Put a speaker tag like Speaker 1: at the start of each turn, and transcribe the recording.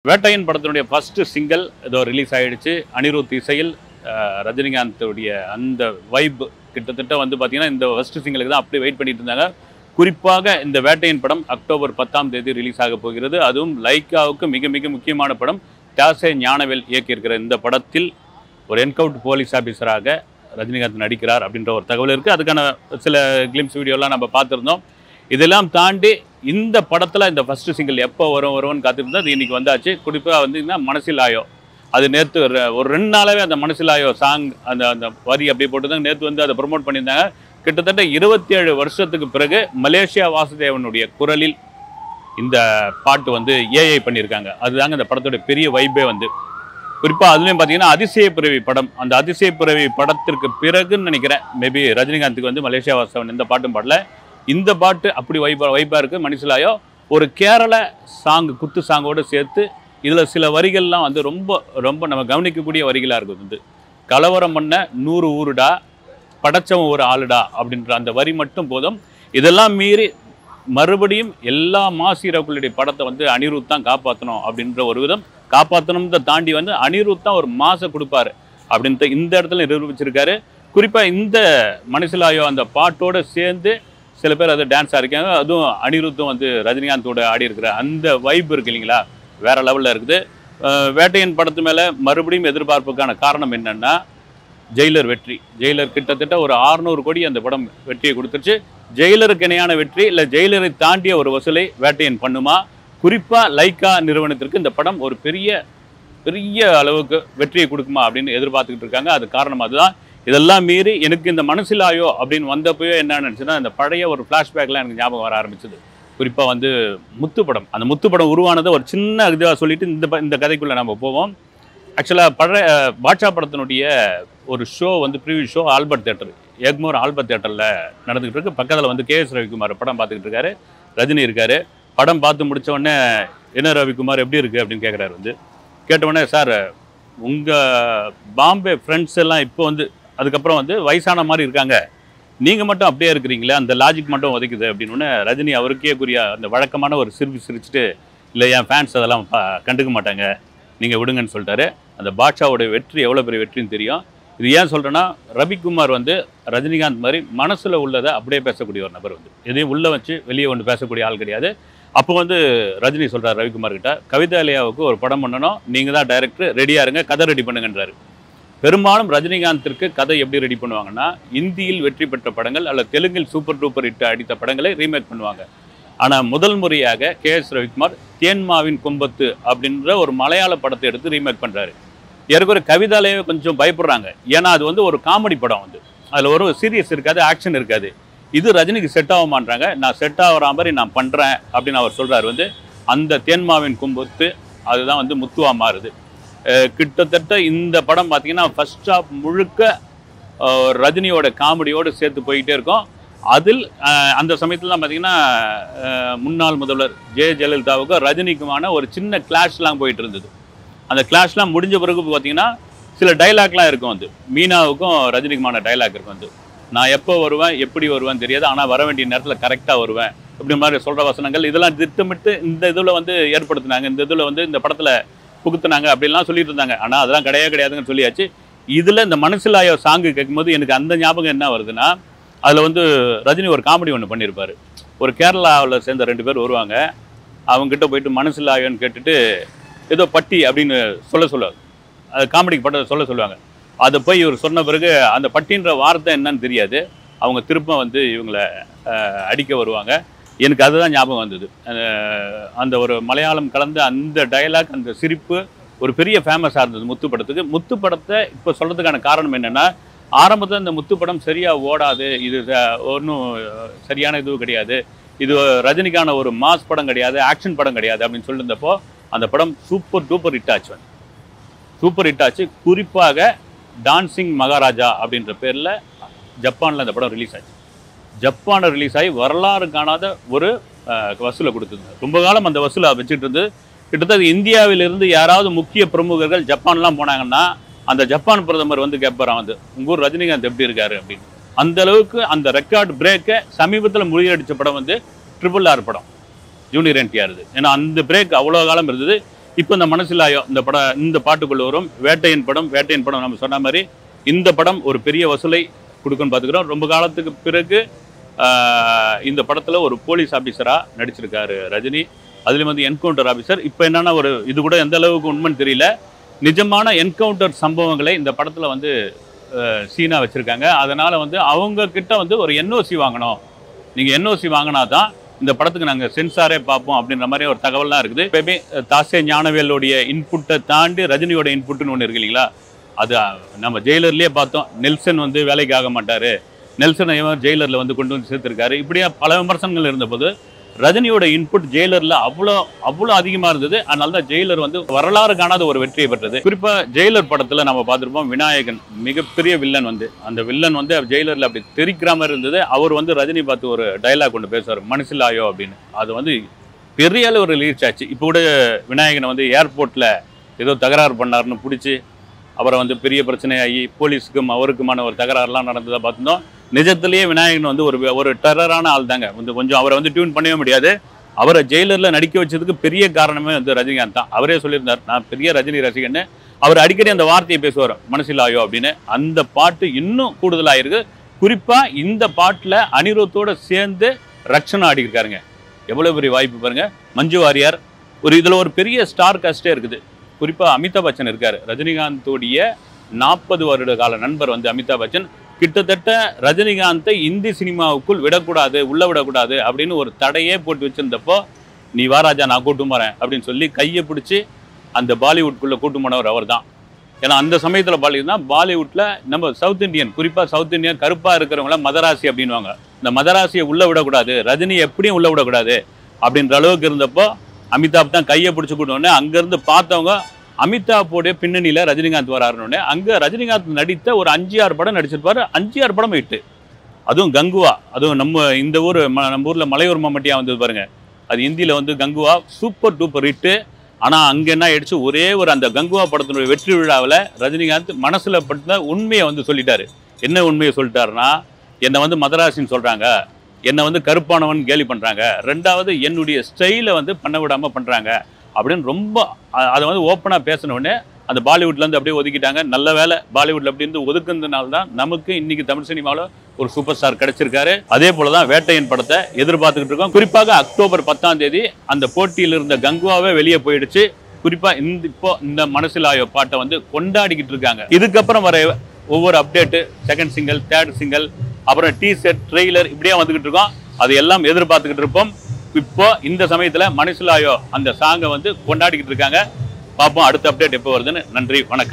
Speaker 1: வேட்டையன் படத்தினுடைய first single ஏதோ release ஆயிடுச்சு. அனிருத் இசையில் ரஜினிகாந்தோடைய அந்த வைப் கிட்டத்தட்ட வந்து பார்த்தீங்கன்னா இந்த ஃபர்ஸ்ட் சிங்கிளுக்கு தான் அப்படி வெயிட் பண்ணிட்டு இருந்தாங்க. குறிப்பாக இந்த வேட்டையன் படம் அக்டோபர் 10ஆம் தேதி ரிலீஸ் ஆக போகிறது. அதுவும் லைக்காவுக்கு மிக மிக முக்கியமான படம். தாசே ஞானவேல் இயக்கியிருக்கிற இந்த படத்தில் ஒரு என்கவுண்டர் போலீஸ் ஆஃபீஸராக ரஜினிகாந்த் நடிக்கிறார் அப்படின்ற ஒரு தகவல் இருக்குது. அதுக்கான சில கிளிம்ஸ் வீடியோலாம் நம்ம பார்த்துருந்தோம். இதெல்லாம் தாண்டி இந்த படத்தில் இந்த ஃபஸ்ட்டு சிங்கிள் எப்போ வரும்னு காத்திருந்தா அது இன்றைக்கி வந்தாச்சு. குறிப்பாக வந்து மனசில் ஆயோ அது நேற்று ஒரு 2 நாளாகவே அந்த மனசில் ஆயோ சாங் அந்த வரி அப்படி போட்டு தான் நேற்று வந்து அதை ப்ரொமோட் பண்ணியிருந்தாங்க. கிட்டத்தட்ட 27 வருஷத்துக்கு பிறகு மலேசியா வாசுதேவனுடைய குரலில் இந்த பாட்டு வந்து ஏஐ பண்ணியிருக்காங்க. அதுதாங்க இந்த படத்துடைய பெரிய வைப்பே வந்து. குறிப்பாக அதுலேயும் பார்த்தீங்கன்னா அதிசய பிறவி படம், அந்த அதிசய பிறவி படத்திற்கு பிறகுன்னு நினைக்கிறேன் மேபி ரஜினிகாந்துக்கு வந்து மலேசியா வாசுதேவன் எந்த பாட்டும் பாடல. இந்த பாட்டு அப்படி வைப்பாக இருக்குது. மனசிலாயோ ஒரு கேரள சாங் குத்து சாங்கோடு சேர்த்து இதில் சில வரிகள்லாம் வந்து ரொம்ப ரொம்ப நம்ம கவனிக்கக்கூடிய வரிகளாக இருக்குது. வந்து கலவரம் பண்ண 100 ஊருடா படைச்சவன் ஒரு ஆளுடா அப்படின்ற அந்த வரி மட்டும் போதும். இதெல்லாம் மீறி மறுபடியும் எல்லா மாஸ் ஹீரோக்களுடைய படத்தை வந்து அனிருத் தான் காப்பாற்றணும் அப்படின்ற ஒரு விதம் காப்பாற்றணும்னு தாண்டி வந்து அனிருத் தான் ஒரு மாசை கொடுப்பாரு அப்படின்ட்டு இந்த இடத்துல நிரூபிச்சிருக்காரு. குறிப்பாக இந்த மனசிலாயோ அந்த பாட்டோடு சேர்ந்து சில பேர் அதை டான்ஸ் ஆடிருக்காங்க. அதுவும் அனிருத்தும் வந்து ரஜினிகாந்தோட ஆடி இருக்கிற அந்த வைப் இருக்குது இல்லைங்களா, வேறு லெவலில் இருக்குது. வேட்டையன் படத்து மேலே மறுபடியும் எதிர்பார்ப்புக்கான காரணம் என்னென்னா ஜெயிலர் வெற்றி. ஜெயிலர் கிட்டத்தட்ட ஒரு 600 கோடி அந்த படம் வெற்றியை கொடுத்துருச்சு. ஜெயிலருக்கு இணையான வெற்றி இல்லை ஜெயிலரை தாண்டிய ஒரு வசூலை வேட்டையன் பண்ணுமா? குறிப்பாக லைக்கா நிறுவனத்திற்கு இந்த படம் ஒரு பெரிய அளவுக்கு வெற்றியை கொடுக்குமா அப்படின்னு எதிர்பார்த்துக்கிட்டு இருக்காங்க. அது காரணம் அதுதான். இதெல்லாம் மீறி எனக்கு இந்த மனசிலாயோ அப்படின்னு வந்தப்போயோ என்ன நினச்சுன்னா இந்த பழைய ஒரு ஃப்ளாஷ்பேக்லாம் எனக்கு ஞாபகம் வர ஆரம்பிச்சது. குறிப்பாக வந்து முத்து படம், அந்த முத்து படம் உருவானதை ஒரு சின்ன இதாக சொல்லிட்டு இந்த கதைக்குள்ளே நம்ம போவோம். ஆக்சுவலாக பழைய பாட்ஷா படத்தினுடைய ஒரு ஷோ வந்து preview show Albert theatre, Egmore Albert தேட்டரில் நடந்துகிட்டு இருக்கு. பக்கத்தில் வந்து கேஎஸ் ரவிக்குமார் படம் பார்த்துக்கிட்டு இருக்காரு, ரஜினி இருக்காரு. படம் பார்த்து முடித்த உடனே என்ன ரவிக்குமார் எப்படி இருக்குது அப்படின்னு கேட்குறாரு. வந்து கேட்டவுடனே சார் உங்கள் பாம்பே ஃப்ரெண்ட்ஸ் எல்லாம் இப்போ வந்து அதுக்கப்புறம் வந்து வயசான மாதிரி இருக்காங்க, நீங்கள் மட்டும் அப்படியே இருக்கிறீங்களே, அந்த லாஜிக் மட்டும் உதைக்குது அப்படின்னு ரஜினி அவருக்கே குறிய அந்த வழக்கமான ஒரு சிரிச்சிட்டு இல்லை என் ஃபேன்ஸ் அதெல்லாம் கண்டுக்க மாட்டாங்க, நீங்கள் விடுங்கன்னு சொல்லிட்டாரு. அந்த பாட்ஷாவோட வெற்றி எவ்வளோ பெரிய வெற்றின்னு தெரியும். இது ஏன் சொல்கிறேன்னா ரவிக்குமார் வந்து ரஜினிகாந்த் மாதிரி மனசில் உள்ளதை அப்படியே பேசக்கூடிய ஒரு நபர். வந்து எதையும் உள்ளே வச்சு வெளியே ஒன்று பேசக்கூடிய ஆள் கிடையாது. அப்போ வந்து ரஜினி சொல்கிறார் ரவிக்குமார்கிட்ட, கவிதாலயாவுக்கு ஒரு படம் பண்ணணும், நீங்கள் தான் டைரக்டர், ரெடியாக இருங்க, கதை ரெடி பண்ணுங்கன்றாரு. பெரும்பாலும் ரஜினிகாந்திற்கு கதை எப்படி ரெடி பண்ணுவாங்கன்னா இந்தியில் வெற்றி பெற்ற படங்கள் அல்லது தெலுங்கில் சூப்பர் டூப்பர் ஹிட் அடித்த படங்களை ரீமேக் பண்ணுவாங்க. ஆனால் முதல் முறையாக கேஎஸ் ரவிக்குமார் தேன்மாவின் கொம்பத்து அப்படின்ற ஒரு மலையாள படத்தை எடுத்து ரீமேக் பண்ணுறாரு. ஏற்கனவே கவிதாலயே கொஞ்சம் பயப்படுறாங்க, ஏன்னா அது வந்து ஒரு காமெடி படம். வந்து அதில் ஒரு சீரியஸ் இருக்காது, ஆக்ஷன் இருக்காது. இது ரஜினிக்கு செட் ஆகுமான்றாங்க. நான் செட் ஆகிற மாதிரி நான் பண்ணுறேன் அப்படின்னு அவர் சொல்கிறார். வந்து அந்த தேன்மாவின் கொம்பத்து அதுதான் வந்து முத்துவா மாறுது. கிட்டத்தட்ட இந்த படம் பார்த்தீங்கன்னா ஃபர்ஸ்ட் ஹாஃப் முழுக்க ரஜினியோட காமெடியோடு சேர்த்து போய்கிட்டே இருக்கும். அதில் அந்த சமயத்தில் தான் பார்த்தீங்கன்னா முன்னாள் முதல்வர் ஜெயலலிதாவுக்கும் ரஜினிக்குமான ஒரு சின்ன கிளாஷ்லாம் போயிட்டு இருந்தது. அந்த கிளாஷ்லாம் முடிஞ்ச பிறகு பார்த்தீங்கன்னா சில டைலாக்லாம் இருக்கும். வந்து மீனாவுக்கும் ரஜினிக்குமான டைலாக் இருக்கும். வந்து நான் எப்போ வருவேன் எப்படி வருவேன் தெரியாது, ஆனால் வர வேண்டிய நேரத்தில் கரெக்டாக வருவேன் இப்படி மாதிரி சொல்கிற வசனங்கள் இதெல்லாம் திட்டமிட்டு இந்த இதில் வந்து ஏற்படுத்தினாங்க. இந்த இதில் வந்து இந்த படத்தில் புகுத்துனாங்க அப்படின்லாம் சொல்லிட்டு இருந்தாங்க. ஆனால் அதெல்லாம் கிடையாதுன்னு சொல்லியாச்சு. இதில் இந்த மனசிலாயோ சாங்கு கேட்கும்போது எனக்கு அந்த ஞாபகம் என்ன வருதுன்னா அதில் வந்து ரஜினி ஒரு காமெடி ஒன்று பண்ணியிருப்பார். ஒரு கேரளாவில் சேர்ந்த 2 பேர் வருவாங்க. அவங்ககிட்ட போயிட்டு மனசிலாயோன்னு கேட்டுட்டு ஏதோ பட்டி அப்படின்னு சொல்லுவாங்க. அது காமெடிக்கு பட்ட சொல்லுவாங்க. அதை போய் இவர் சொன்ன பிறகு அந்த பட்டின்ற வார்த்தை என்னன்னு தெரியாது. அவங்க திரும்ப வந்து இவங்களை அடிக்க வருவாங்க. எனக்கு அதுதான் ஞாபகம் வந்தது. அந்த ஒரு மலையாளம் கலந்த அந்த டயலாக், அந்த சிரிப்பு ஒரு பெரிய ஃபேமஸாக இருந்தது முத்து படத்துக்கு. முத்து படத்தை இப்போ சொல்கிறதுக்கான காரணம் என்னென்னா ஆரம்பத்தில் இந்த முத்து படம் சரியாக ஓடாது, இது ஒன்றும் சரியான இதுவும் கிடையாது, இது ரஜினிக்கான ஒரு மாஸ் படம் கிடையாது, ஆக்ஷன் படம் கிடையாது அப்படின்னு சொல்லியிருந்தப்போ அந்த படம் சூப்பர் டூப்பர் ஹிட் ஆச்சு. சூப்பர் ஹிட் ஆச்சு. குறிப்பாக டான்சிங் மகாராஜா அப்படின்ற பேரில் ஜப்பானில் அந்த படம் ரிலீஸ் ஆச்சு. ஜப்பானில் ரிலீஸ் ஆகி வரலாறு காணாத ஒரு வசூலை கொடுத்துருந்தது. ரொம்ப காலம் அந்த வசூலை வச்சுட்டு இருந்து கிட்டத்தட்ட இந்தியாவிலிருந்து யாராவது முக்கிய பிரமுகர்கள் ஜப்பான்லாம் போனாங்கன்னா அந்த ஜப்பான் பிரதமர் வந்து கேட்பாரான், வந்து உங்கள் ஊர் ரஜினிகாந்த் எப்படி இருக்காரு அப்படின்னு. அந்த அளவுக்கு அந்த ரெக்கார்டு பிரேக்கை சமீபத்தில் முறியடித்த படம் வந்து RRR படம், ஜூனியர் NTR. ஏன்னா அந்த பிரேக் அவ்வளோ காலம் இருந்தது. இப்போ இந்த மனசிலாயோ இந்த பாட்டுக்குள்ள வரும் வேட்டையன் படம் நம்ம சொன்ன மாதிரி இந்த படம் ஒரு பெரிய வசூலை கொடுக்குன்னு பார்த்துக்கிறோம். ரொம்ப காலத்துக்கு பிறகு இந்த படத்தில் ஒரு போலீஸ் ஆஃபீஸராக நடிச்சிருக்காரு ரஜினி. அதுலேயும் வந்து என்கவுண்டர் ஆஃபீஸர். இப்போ என்னென்னா ஒரு இது கூட எந்த அளவுக்கு உண்மைன்னு தெரியல, நிஜமான என்கவுண்டர் சம்பவங்களை இந்த படத்தில் வந்து சீனாக வச்சுருக்காங்க. அதனால் வந்து அவங்கக்கிட்ட வந்து ஒரு என்ஓசி வாங்கணும், நீங்கள் என்ஓசி வாங்கினா தான் இந்த படத்துக்கு நாங்கள் சென்சாரே பார்ப்போம் அப்படின்ற மாதிரி ஒரு தகவல்லாம் இருக்குது. எப்பயுமே தாசே ஞானவேலுடைய இன்புட்டை தாண்டி ரஜினியோட இன்புட்டுன்னு ஒன்று இருக்கு இல்லைங்களா, அது நம்ம ஜெயிலர்லேயே பார்த்தோம். நெல்சன் வந்து வேலைக்கு ஆக மாட்டார், நெல்சன் ஜெயிலரில் வந்து கொண்டு வந்து சேர்த்துருக்காரு. இப்படியா பல விமர்சனங்கள் இருந்தபோது ரஜினியோட இன்புட் ஜெயிலரில் அவ்வளோ அதிகமாக இருந்தது. அதனால தான் ஜெயிலர் வந்து வரலாறு காணாத ஒரு வெற்றியை பெற்றது. குறிப்பாக ஜெயிலர் படத்தில் நம்ம பார்த்துருப்போம், விநாயகன் மிகப்பெரிய வில்லன் வந்து அந்த வில்லன் வந்து ஜெயிலரில் அப்படி தெரிக்கிற மாதிரி இருந்தது. அவர் வந்து ரஜினி பார்த்து ஒரு டைலாக் கொண்டு பேசுவார், மனசிலாயோ அப்படின்னு. அது வந்து பெரிய அளவு ஒரு ரீச் ஆச்சு. இப்போ கூட விநாயகனை வந்து ஏர்போர்ட்டில் ஏதோ தகராறு பண்ணாருன்னு பிடிச்சி அவரை வந்து பெரிய பிரச்சனையாகி போலீஸுக்கும் அவருக்குமான ஒரு தகராறுலாம் நடந்ததாக பார்த்துருந்தோம். நிஜத்திலேயே விநாயகன் வந்து ஒரு டெரரான ஆள் தாங்க. வந்து கொஞ்சம் அவரை வந்து டியூன் பண்ணவே முடியாது. அவரை ஜெயிலரில் நடிக்க வச்சதுக்கு பெரிய காரணமே வந்து ரஜினிகாந்த் தான். அவரே சொல்லியிருந்தார், நான் பெரிய ரஜினி ரசிகன்னு. அவர் அடிக்கடி அந்த வார்த்தையை பேசுவார், மனசிலாயோ அப்படின்னு. அந்த பாட்டு இன்னும் கூடுதலாக இருக்குது. குறிப்பாக இந்த பாட்டில் அனிருத்தோடு சேர்ந்து ரக்ஷனா ஆடிருக்காருங்க. எவ்வளோ பெரிய வாய்ப்பு பாருங்கள். மஞ்சு வாரியார் இதில் ஒரு பெரிய ஸ்டார் காஸ்டே இருக்குது. குறிப்பாக அமிதாப் பச்சன் இருக்கார். ரஜினிகாந்தோடைய 40 வருட கால நண்பர் வந்து அமிதாப் பச்சன். கிட்டத்தட்ட ரஜினிகாந்தை இந்தி சினிமாவுக்குள் உள்ள விடக்கூடாது அப்படின்னு ஒரு தடையே போட்டு வச்சிருந்தப்போ, நீ வா ராஜா நான் கூட்டு போகிறேன் அப்படின்னு சொல்லி கையை பிடிச்சி அந்த பாலிவுட்குள்ளே கூட்டு போனவர் அவர் தான். ஏன்னா அந்த சமயத்தில் பாலிவுட்டில் நம்ம சவுத் இந்தியன், குறிப்பாக சவுத் இந்தியன் கருப்பாக இருக்கிறவங்கள மதராசி அப்படின்வாங்க. இந்த மதராசியை உள்ளே விடக்கூடாது, ரஜினி எப்படியும் உள்ளே விடக்கூடாது அப்படின்ற அளவுக்கு இருந்தப்போ அமிதாப் தான் கையை பிடிச்சி கூட்டோடனே அங்கேருந்து பார்த்தவங்க அமிதாப்போடைய பின்னணியில் ரஜினிகாந்த் வராருன்னொடனே அங்கே ரஜினிகாந்த் நடித்த ஒரு 5-6 படம் நடிச்சிருப்பாரு. 5-6 படம் ஹிட்டு. அதுவும் கங்குவா, அதுவும் நம்ம ஊரில் மலையூர் மம்மட்டியா வந்தது பாருங்க, அது ஹிந்தியில் வந்து கங்குவா சூப்பர் டூப்பர் ஹிட்டு. ஆனால் அங்கே என்ன ஆயிடுச்சு, ஒரே ஒரு அந்த கங்குவா படத்தினுடைய வெற்றி விழாவில் ரஜினிகாந்த் மனசில் பட்ட உண்மையை வந்து சொல்லிட்டாரு. என்ன உண்மையை சொல்லிட்டாருன்னா, என்னை வந்து மதராசின்னு சொல்கிறாங்க, என்னை வந்து கருப்பானவன் கேலி பண்ணுறாங்க, ரெண்டாவது என்னுடைய ஸ்டைலை வந்து பண்ண விடாமல் பண்ணுறாங்க அப்படின்னு ரொம்ப அதை வந்து ஓப்பனாக பேசினோடனே அந்த பாலிவுட்லேருந்து அப்படியே ஒதுக்கிட்டாங்க. நல்ல வேலை பாலிவுட்டில் அப்படி இருந்து ஒதுக்குனதுனால தான் நமக்கு இன்றைக்கி தமிழ் சினிமாவில் ஒரு சூப்பர் ஸ்டார் கிடச்சிருக்காரு. அதே போல் தான் வேட்டையன் படத்தை எதிர்பார்த்துக்கிட்டு இருக்கோம். குறிப்பாக அக்டோபர் 10ஆம் தேதி அந்த போட்டியில் இருந்த கங்குவாவே வெளியே போயிடுச்சு. குறிப்பாக இப்போ இந்த மனசிலாயோ பாட்டை வந்து கொண்டாடிக்கிட்டு இருக்காங்க. இதுக்கப்புறம் வர ஒவ்வொரு update, second single, third single, அப்புறம் டீசர்ட், ட்ரெய்லர் இப்படியே வந்துக்கிட்டு இருக்கோம். அது எல்லாம் எதிர்பார்த்துக்கிட்டு இருப்போம். இப்போ இந்த சமயத்தில் மனசிலாயோ அந்த சாங்கை வந்து கொண்டாடிக்கிட்டு இருக்காங்க. பார்ப்போம் அடுத்த அப்டேட் எப்போ வருதுன்னு. நன்றி, வணக்கம்.